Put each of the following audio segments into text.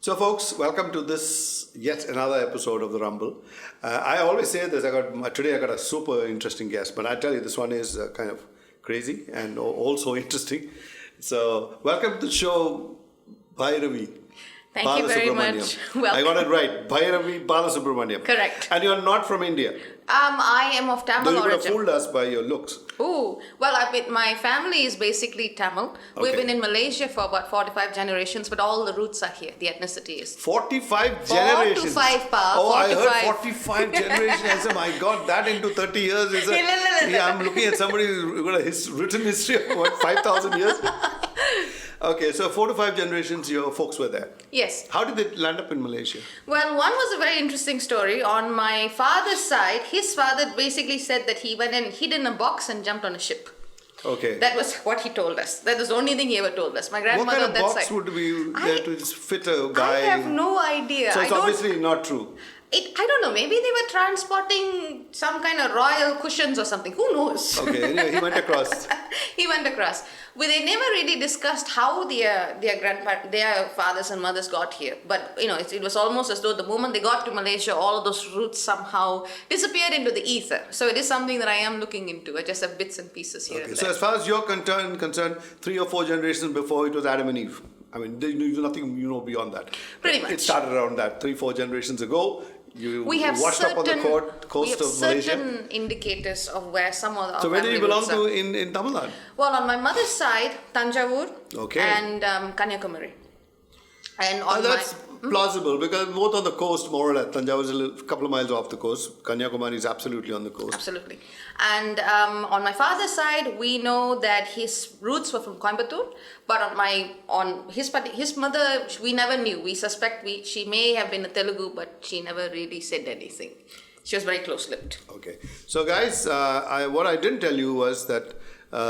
So, folks, welcome to this yet another episode of the Rumble. I always say this. Today I got a super interesting guest, but I tell you, this one is kind of crazy and also interesting. So, welcome to the show, Bairavee. Thank you very much. Welcome. I got it right. Bairavee Balasubramaniam. Correct. And you're not from India. I am of Tamil origin. You could have fooled us by your looks. Ooh, well, my family is basically Tamil. Okay. We've been in Malaysia for about 45 generations, but all the roots are here. The ethnicity is 45 generations. 4 to 5, pa. Oh, 45. I heard 45 generations. I said, my God, that into 30 years is I'm looking at somebody who's got a written history of what, 5,000 years. Okay, so 4 to 5 generations, your folks were there. Yes. How did they land up in Malaysia? Well, one was a very interesting story. On my father's side, his father basically said that he went and hid in a box and jumped on a ship. Okay. That was what he told us. That was the only thing he ever told us. My grandmother on that side. What kind of box would be there to fit a guy? I have no idea. So it's obviously not true. I don't know. Maybe they were transporting some kind of royal cushions or something. Who knows? Okay, anyway, he went across. He went across. Well, they never really discussed how their fathers and mothers got here. But, it was almost as though the moment they got to Malaysia, all of those roots somehow disappeared into the ether. So it is something that I am looking into. I just have bits and pieces here and there. So as far as you're concerned, 3 or 4 generations before, it was Adam and Eve. I mean, there's nothing beyond that. Pretty much. It started around that 3-4 generations ago. We have washed up on the coast of Malaysia. Certain indicators of where some of the So where do you belong to in Tamil Nadu? Well, on my mother's side, Tanjavur and Kanyakumari. And on that's plausible because both on the coast, more or less. Tanjavur is a couple of miles off the coast. Kanyakumari is absolutely on the coast. Absolutely. And on my father's side, we know that his roots were from Coimbatore, but on his mother, we never knew. We suspect she may have been a Telugu, but she never really said anything. She was very close-lipped. Okay. So guys, what I didn't tell you was that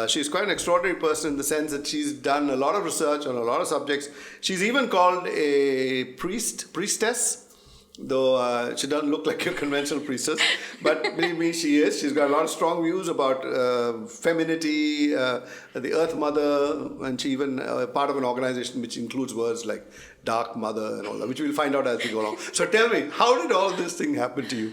she's quite an extraordinary person in the sense that she's done a lot of research on a lot of subjects. She's even called a priestess. Though she doesn't look like a conventional priestess, but believe me, she is. She's got a lot of strong views about femininity, the Earth Mother, and she even part of an organization which includes words like Dark Mother and all that, which we'll find out as we go along. So tell me, how did all this thing happen to you?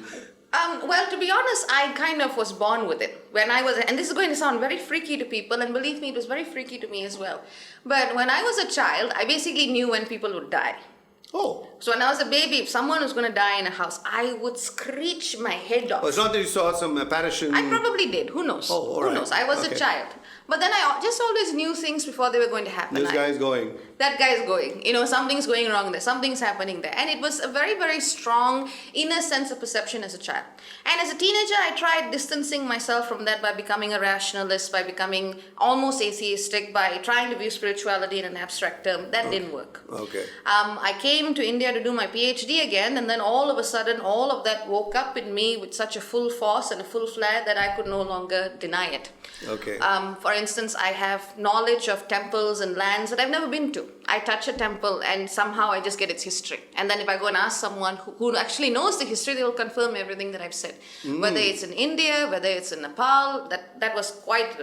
Well, to be honest, I kind of was born with it. When I was, and this is going to sound very freaky to people, and believe me, it was very freaky to me as well. But when I was a child, I basically knew when people would die. Oh. So when I was a baby, if someone was going to die in a house, I would screech my head off. Oh, it's not that you saw some apparition. I probably did. Who knows? Oh, all Who right. knows? I was a child. But then I just always knew things before they were going to happen. This guy's going. That guy's going. Something's going wrong there. Something's happening there. And it was a very, very strong inner sense of perception as a child. And as a teenager, I tried distancing myself from that by becoming a rationalist, by becoming almost atheistic, by trying to view spirituality in an abstract term. That didn't work. Okay. I came to India to do my Ph.D. again, and then all of a sudden, all of that woke up in me with such a full force and a full flare that I could no longer deny it. Okay. For instance, I have knowledge of temples and lands that I've never been to. I touch a temple and somehow I just get its history. And then if I go and ask someone who actually knows the history, they will confirm everything that I've said. Whether it's in India, whether it's in Nepal, that was quite,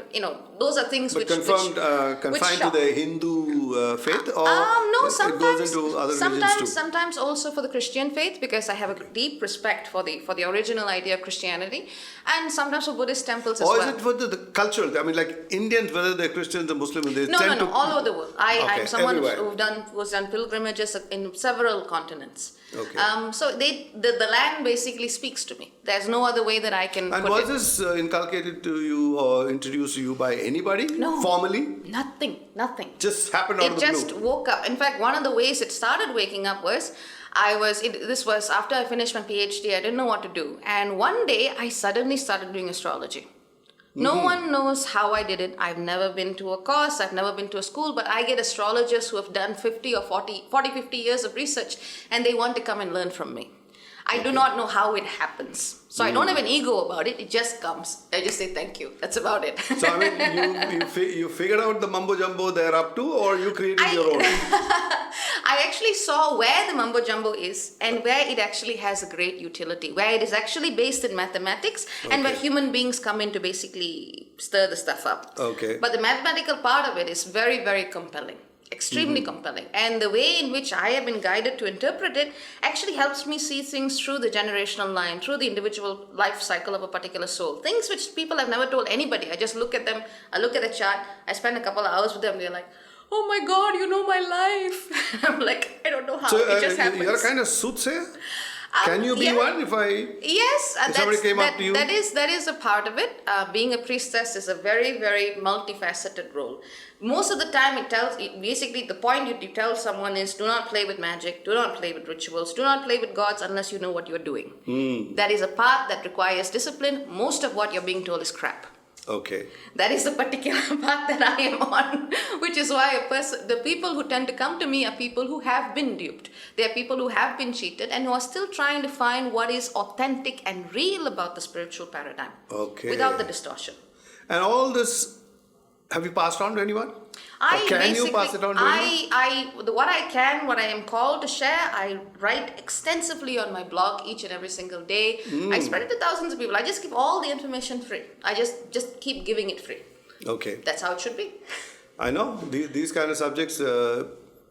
those are things but confined to the Hindu faith? Or no, sometimes. It goes into other religions too? Sometimes also for the Christian faith, because I have a deep respect for the original idea of Christianity. And sometimes for Buddhist temples as well. Or is it for the cultural? I mean, like Indians, whether they're Christians or Muslims, they tend to... all over the world. I'm someone everywhere. who's done pilgrimages in several continents. Okay. So the land basically speaks to me. There's no other way that I can And put was it. this inculcated to you or introduced to you by anybody? No. Formally? Nothing. Just happened out of the blue? It just woke up. In fact, one of the ways it started waking up was this was after I finished my PhD. I didn't know what to do. And one day I suddenly started doing astrology. No one knows how I did it. I've never been to a course. I've never been to a school, but I get astrologers who have done 50 or 50 years of research, and they want to come and learn from me. I do not know how it happens. So I don't have an ego about it. It just comes. I just say thank you. That's about it. So I mean, you figured out the mumbo jumbo they're up to, or you created your own? I actually saw where the mumbo jumbo is and where it actually has a great utility, where it is actually based in mathematics and where human beings come in to basically stir the stuff up. Okay. But the mathematical part of it is very, very compelling. extremely compelling. And the way in which I have been guided to interpret it actually helps me see things through the generational line, through the individual life cycle of a particular soul. Things which people have never told anybody. I just look at them, I look at the chart, I spend a couple of hours with them, they're like, oh my God, you know my life. I'm like, I don't know how, it just happens. You're a kind of soothsayer? Can you be one if somebody came up to you? That is a part of it. Being a priestess is a very, very multifaceted role. Most of the time basically the point you tell someone is do not play with magic, do not play with rituals, do not play with gods unless you know what you're doing. That is a path that requires discipline. Most of what you're being told is crap. Okay. That is the particular path that I am on, which is why the people who tend to come to me are people who have been duped. They are people who have been cheated and who are still trying to find what is authentic and real about the spiritual paradigm. Okay. Without the distortion. And all this, have you passed on to anyone? Can you pass it on to anyone? What I am called to share, I write extensively on my blog each and every single day. I spread it to thousands of people. I just give all the information free. I just keep giving it free. Okay. That's how it should be. I know. These kind of subjects,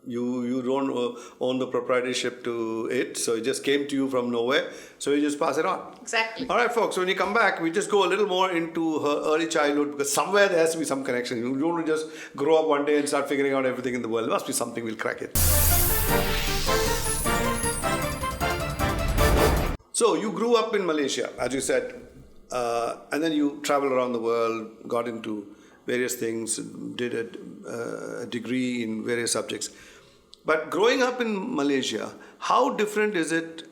you don't own the proprietorship to it, so it just came to you from nowhere, so you just pass it on. Exactly. All right, folks, when you come back, we just go a little more into her early childhood, because somewhere there has to be some connection. You don't just grow up one day and start figuring out everything in the world. There must be something, we'll crack it. So, you grew up in Malaysia, as you said, and then you traveled around the world, got into various things, did a degree in various subjects. But growing up in Malaysia, how different is it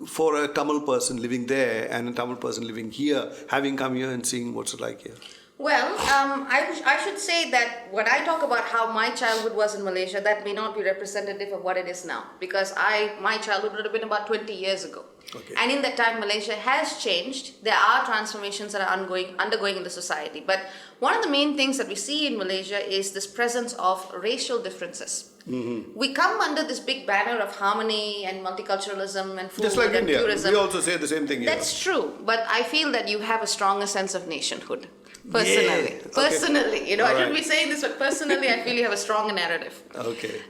for a Tamil person living there and a Tamil person living here, having come here and seeing what's it like here? Well, I should say that when I talk about how my childhood was in Malaysia, that may not be representative of what it is now, because my childhood would have been about 20 years ago. Okay. And in that time, Malaysia has changed. There are transformations that are undergoing in the society. But one of the main things that we see in Malaysia is this presence of racial differences. Mm-hmm. We come under this big banner of harmony and multiculturalism and food just like and India. tourism. We also say the same thing here. That's true. But I feel that you have a stronger sense of nationhood. Personally. Yeah. Personally. Okay. I shouldn't be saying this, but personally, I feel you have a stronger narrative. Okay.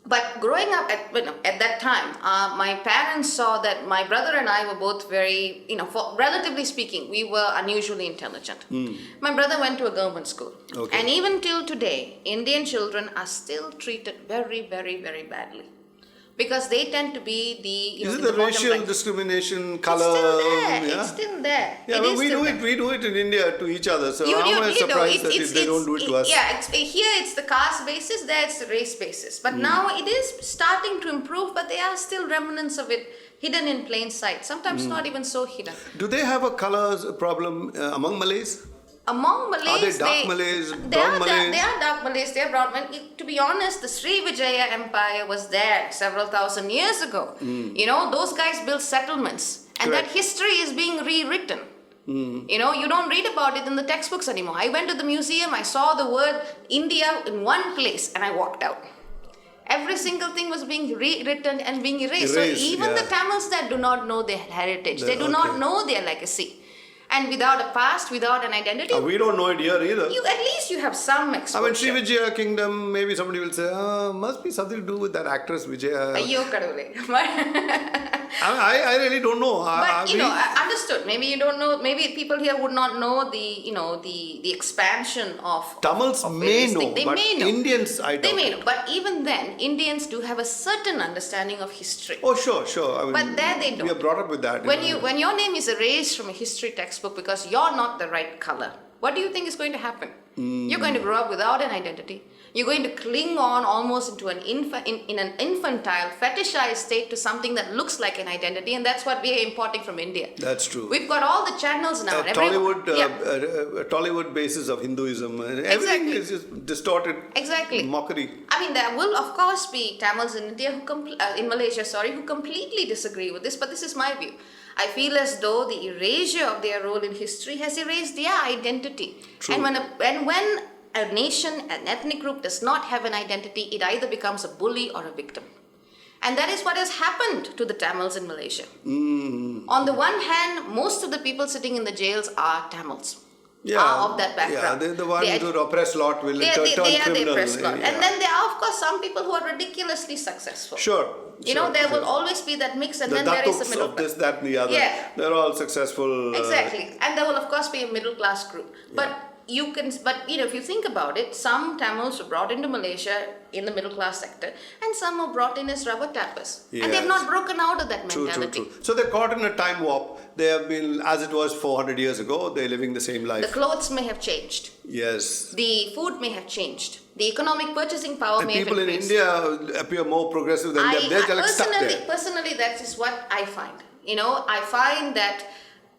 But growing up at that time, my parents saw that my brother and I were both very, relatively speaking, we were unusually intelligent. My brother went to a government school. Okay. And even till today, Indian children are still treated very, very, very badly. Because they tend to be the... Is it the racial discrimination, color? It's still there. Yeah, but we do it in India to each other. So how am I surprised that they don't do it to us? Yeah, here it's the caste basis, there it's the race basis. But now it is starting to improve, but there are still remnants of it hidden in plain sight. Sometimes not even so hidden. Do they have a color problem among Malays? Among Malays, are they dark Malays, brown Malays? They are dark Malays, they are brown. To be honest, the Sri Vijaya Empire was there several thousand years ago. Those guys built settlements. And Correct. that history is being rewritten. You don't read about it in the textbooks anymore. I went to the museum, I saw the word India in one place, and I walked out. Every single thing was being rewritten and being erased. So even the Tamils that do not know their heritage, they do not know their legacy. And without a past, without an identity... we don't know it here either. At least you have some exposure. I mean, Sri Vijaya Kingdom, maybe somebody will say, must be something to do with that actress Vijaya. Ayyo kadavule. I really don't know. But, understood. Maybe you don't know, maybe people here would not know the expansion of... Tamils may know, but Indians, I don't. They may know. But even then, Indians do have a certain understanding of history. Oh, sure. I mean, but there they don't. We are brought up with that. When your name is erased from a history textbook because you're not the right color, what do you think is going to happen? You're going to grow up without an identity. You're going to cling on almost into an infantile, fetishized state to something that looks like an identity, and that's what we are importing from India. That's true. We've got all the channels now. Tollywood basis of Hinduism. Everything is just distorted. Exactly. Mockery. I mean, there will of course be Tamils in India in Malaysia, who completely disagree with this, but this is my view. I feel as though the erasure of their role in history has erased their identity. True. And when a nation, an ethnic group does not have an identity, it either becomes a bully or a victim. And that is what has happened to the Tamils in Malaysia. On the one hand, most of the people sitting in the jails are Tamils. of that background. Yeah, they're the ones who oppress lot will turn they are criminal. the oppressed lot. Yeah. And then there are, of course, some people who are ridiculously successful. Sure. There will always be that mix, and then there is a middle of class. this, that, and the other. Yeah. They're all successful. Exactly. And there will, of course, be a middle class group. But if you think about it, some Tamils were brought into Malaysia in the middle class sector, and some were brought in as rubber tappers. Yes. And they've not broken out of that mentality. True. So they're caught in a time warp. They have been, as it was 400 years ago, they're living the same life. The clothes may have changed. Yes. The food may have changed. The economic purchasing power may have increased. People in India appear more progressive than them. They're like stuck there. Personally, that is what I find. I find that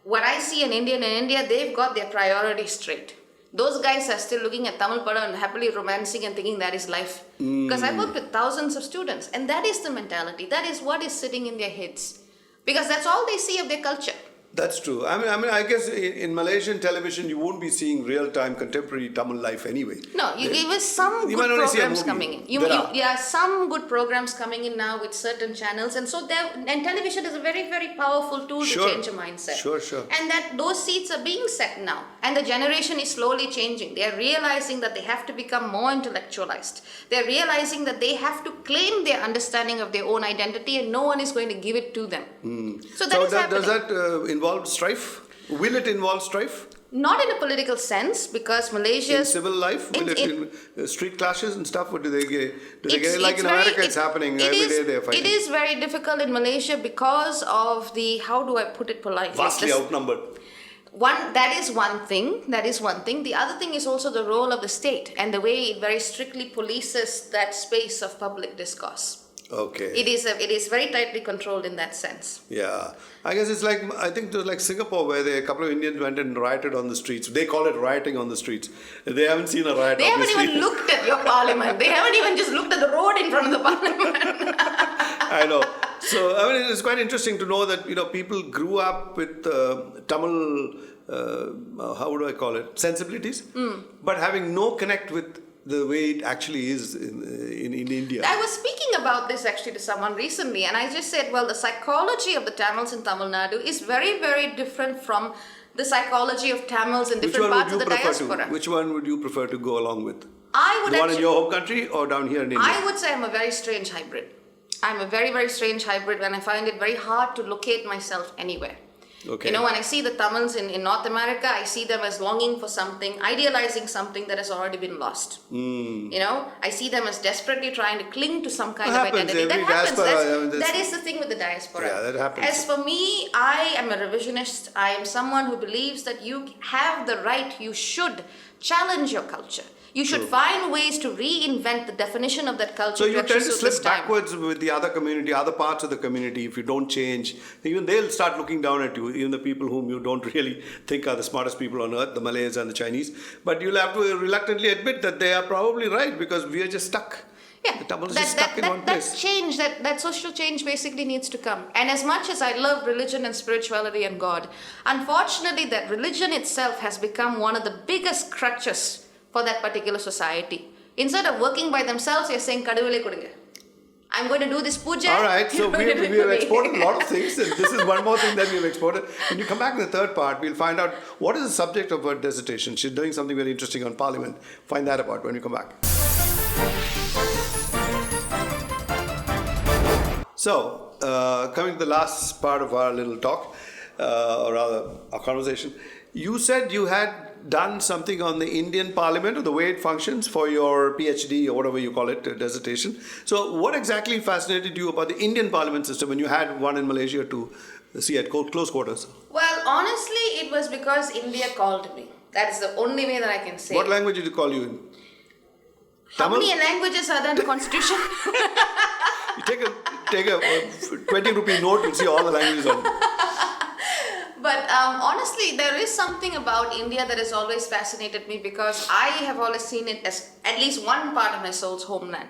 when I see an Indian in India, they've got their priorities straight. Those guys are still looking at Tamil Pada and happily romancing and thinking that is life. Because I worked with thousands of students, and that is the mentality. That is what is sitting in their heads. Because that's all they see of their culture. That's true. I guess in Malaysian television, you won't be seeing real-time contemporary Tamil life anyway. No, there was some good programs coming in. There are some good programs coming in now with certain channels, and television is a very, very powerful tool to change a mindset. Sure. And that those seeds are being set now, and the generation is slowly changing. They are realizing that they have to become more intellectualized. They are realizing that they have to claim their understanding of their own identity, and no one is going to give it to them. So that is happening. Does that involve strife? Will it involve strife? Not in a political sense, because Malaysia's... In civil life? Will it in street clashes and stuff? Or do they get like in America it's happening every day they're fighting? It is very difficult in Malaysia because of the, how do I put it politely? Vastly outnumbered. That is one thing. The other thing is also the role of the state and the way it very strictly polices that space of public discourse. Okay. It is very tightly controlled in that sense. Yeah. I guess it's like, I think it was like Singapore where a couple of Indians went and rioted on the streets. They call it rioting on the streets. They haven't seen a riot. They haven't even looked at your parliament. They haven't even just looked at the road in front of the parliament. I know. So, it's quite interesting to know that, people grew up with Tamil, how would I call it, sensibilities, but having no connect with the way it actually is in India. I was speaking about this actually to someone recently, and I just said, well, the psychology of the Tamils in Tamil Nadu is very, very different from the psychology of Tamils in different parts of the diaspora. Which one would you prefer to go along with? The one in your home country or down here in India? I would say I'm a very strange hybrid. I'm a very, very strange hybrid, and I find it very hard to locate myself anywhere. Okay. When I see the Tamils in North America, I see them as longing for something, idealizing something that has already been lost. I see them as desperately trying to cling to some kind of identity. That happens. That is the thing with the diaspora. Yeah, that happens. As for me, I am a revisionist. I am someone who believes that you have the right, you should challenge your culture. You should find ways to reinvent the definition of that culture. So you tend to slip backwards with the other community, other parts of the community. If you don't change, even they'll start looking down at you, even the people whom you don't really think are the smartest people on earth, the Malays and the Chinese. But you'll have to reluctantly admit that they are probably right, because we are just stuck. Yeah, the Tamils are stuck in one place. That change, that social change basically needs to come. And as much as I love religion and spirituality and God, unfortunately that religion itself has become one of the biggest crutches for that particular society. Instead of working by themselves, they're saying, Kadavule kudunga. I'm going to do this puja. All right, so we have exported a lot of things, and this is one more thing that we've exported. When you come back in the third part, we'll find out what is the subject of her dissertation. She's doing something very interesting on Parliament. Find that out when we come back. So, coming to the last part of our little talk, or rather our conversation, you said you had done something on the Indian Parliament or the way it functions for your PhD or whatever you call it, dissertation. So what exactly fascinated you about the Indian Parliament system when you had one in Malaysia to see at close quarters? Well, honestly, it was because India called me. That is the only way that I can say. What language did it call you in? How many languages are there in the Constitution? You take a 20 rupee note, you'll see all the languages on it. But honestly, there is something about India that has always fascinated me, because I have always seen it as at least one part of my soul's homeland.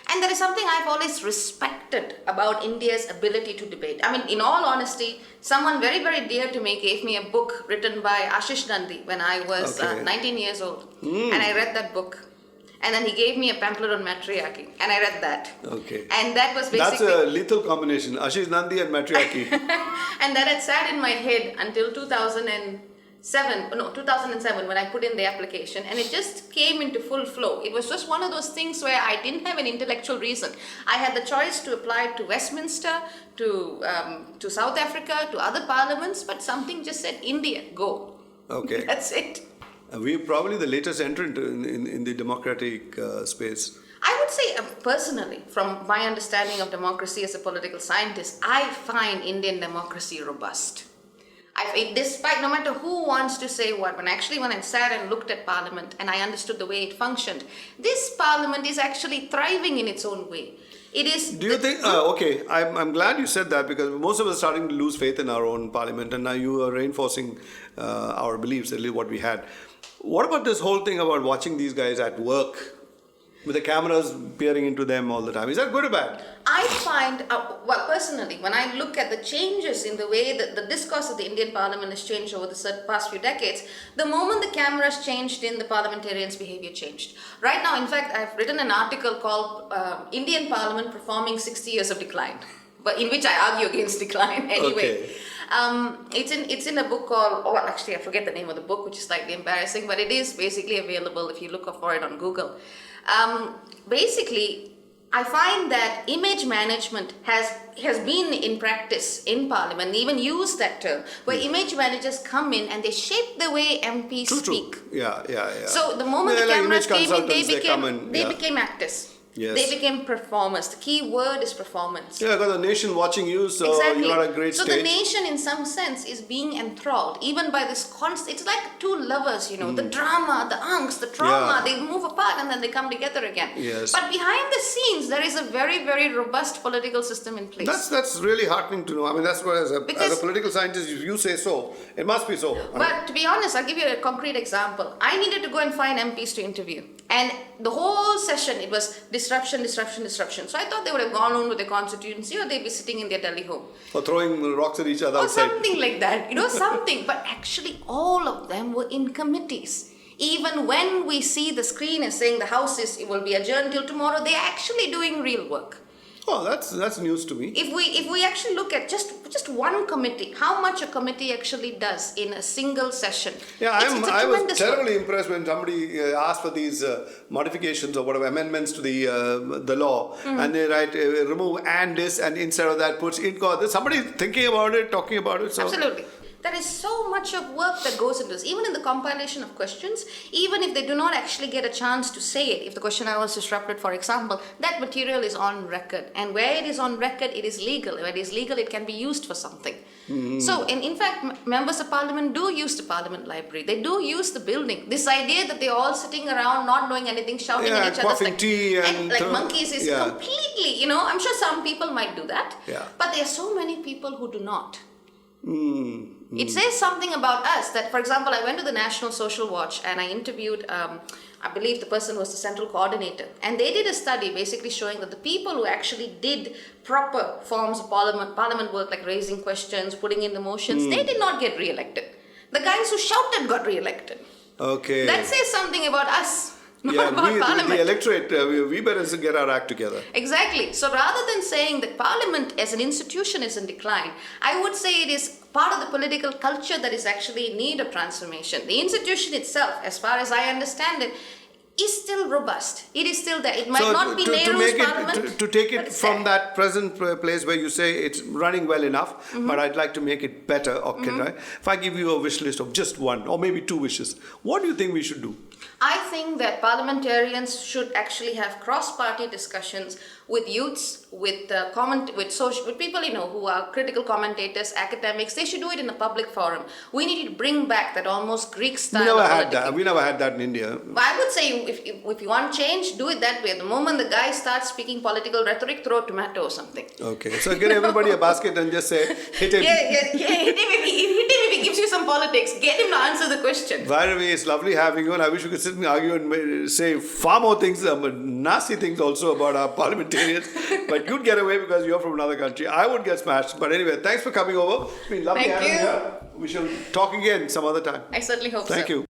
And there is something I've always respected about India's ability to debate. I mean, in all honesty, someone very, very dear to me gave me a book written by Ashish Nandi when I was 19 years old. And I read that book. And then he gave me a pamphlet on matriarchy, and I read that. Okay. And that was basically... That's a lethal combination, Ashish Nandi and matriarchy. And that had sat in my head until 2000 and 2007 when I put in the application, and it just came into full flow. It was just one of those things where I didn't have an intellectual reason. I had the choice to apply to Westminster, to South Africa, to other parliaments, but something just said, India, go. Okay. That's it. We're probably the latest entrant in the democratic space. I would say, personally, from my understanding of democracy as a political scientist, I find Indian democracy robust. Despite, no matter who wants to say what, when I sat and looked at Parliament and I understood the way it functioned, this Parliament is actually thriving in its own way. It is. Do you think? Okay, I'm glad you said that, because most of us are starting to lose faith in our own Parliament, and now you are reinforcing our beliefs, at least what we had. What about this whole thing about watching these guys at work, with the cameras peering into them all the time? Is that good or bad? I find, personally, when I look at the changes in the way that the discourse of the Indian Parliament has changed over the past few decades, the moment the cameras changed in, the parliamentarians' behavior changed. Right now, in fact, I've written an article called Indian Parliament Performing 60 Years of Decline, but in which I argue against decline anyway. Okay. It's in a book called, actually I forget the name of the book, which is slightly embarrassing, but it is basically available if you look for it on Google. Basically, I find that image management has been in practice in Parliament. They even use that term, where image managers come in and they shape the way MPs speak. True. Yeah. So the moment the cameras came in, they became actors. Yes. They became performers. The key word is performance. Yeah, got the nation watching you, so exactly. you're on a great stage. So the nation, in some sense, is being enthralled, even by this constant. It's like two lovers, the drama, the angst, the trauma. They move apart and then they come together again. Yes. But behind the scenes, there is a very, very robust political system in place. That's really heartening to know. I mean, that's what, as a political scientist, if you say so, it must be so. But to be honest, I'll give you a concrete example. I needed to go and find MPs to interview. And the whole session, it was disruption. So I thought they would have gone on with their constituency, or they'd be sitting in their Delhi home. Or throwing rocks at each other or outside. Something like that. Something. But actually, all of them were in committees. Even when we see the screen as saying the House will be adjourned till tomorrow, they're actually doing real work. Oh, that's news to me. If we actually look at just one committee, how much a committee actually does in a single session. Yeah, I was terribly impressed when somebody asked for these modifications or whatever, amendments to the law, and they write remove and this, and instead of that puts in. Somebody thinking about it, talking about it. So. Absolutely. There is so much of work that goes into this, even in the compilation of questions, even if they do not actually get a chance to say it. If the questionnaire was disrupted, for example, that material is on record. And where it is on record, it is legal. Where it is legal, it can be used for something. So, in fact, members of parliament do use the parliament library. They do use the building. This idea that they're all sitting around, not knowing anything, shouting at each other like monkeys is completely, I'm sure some people might do that. Yeah. But there are so many people who do not. It says something about us that, for example, I went to the National Social Watch and I interviewed, I believe the person was the central coordinator, and they did a study basically showing that the people who actually did proper forms of parliament work, like raising questions, putting in the motions, they did not get re-elected. The guys who shouted got re-elected. Okay. That says something about us. Not about Parliament. The electorate, we better get our act together. Exactly. So rather than saying that Parliament as an institution is in decline, I would say it is part of the political culture that is actually in need of transformation. The institution itself, as far as I understand it, is still robust. It is still there. It might not be Nehru's parliament. To take it from that present place where you say it's running well enough, but I'd like to make it better. Okay, right? If I give you a wish list of just one or maybe two wishes, what do you think we should do? I think that parliamentarians should actually have cross-party discussions with youths, with people who are critical commentators, academics. They should do it in a public forum. We need to bring back that almost Greek style. We never had that in India. But I would say if you want change, do it that way. The moment the guy starts speaking political rhetoric, throw a tomato or something. Okay, so get everybody a basket and just say, hit him. Hit him if he gives you some politics. Get him to answer the question. Bairavee, it's lovely having you, and I wish you could sit and argue and say far more things, nasty things also about our parliamentarians. But you'd get away because you're from another country. I would get smashed. But anyway, thanks for coming over. It's been lovely having you here. We shall talk again some other time. I certainly hope so. Thank you.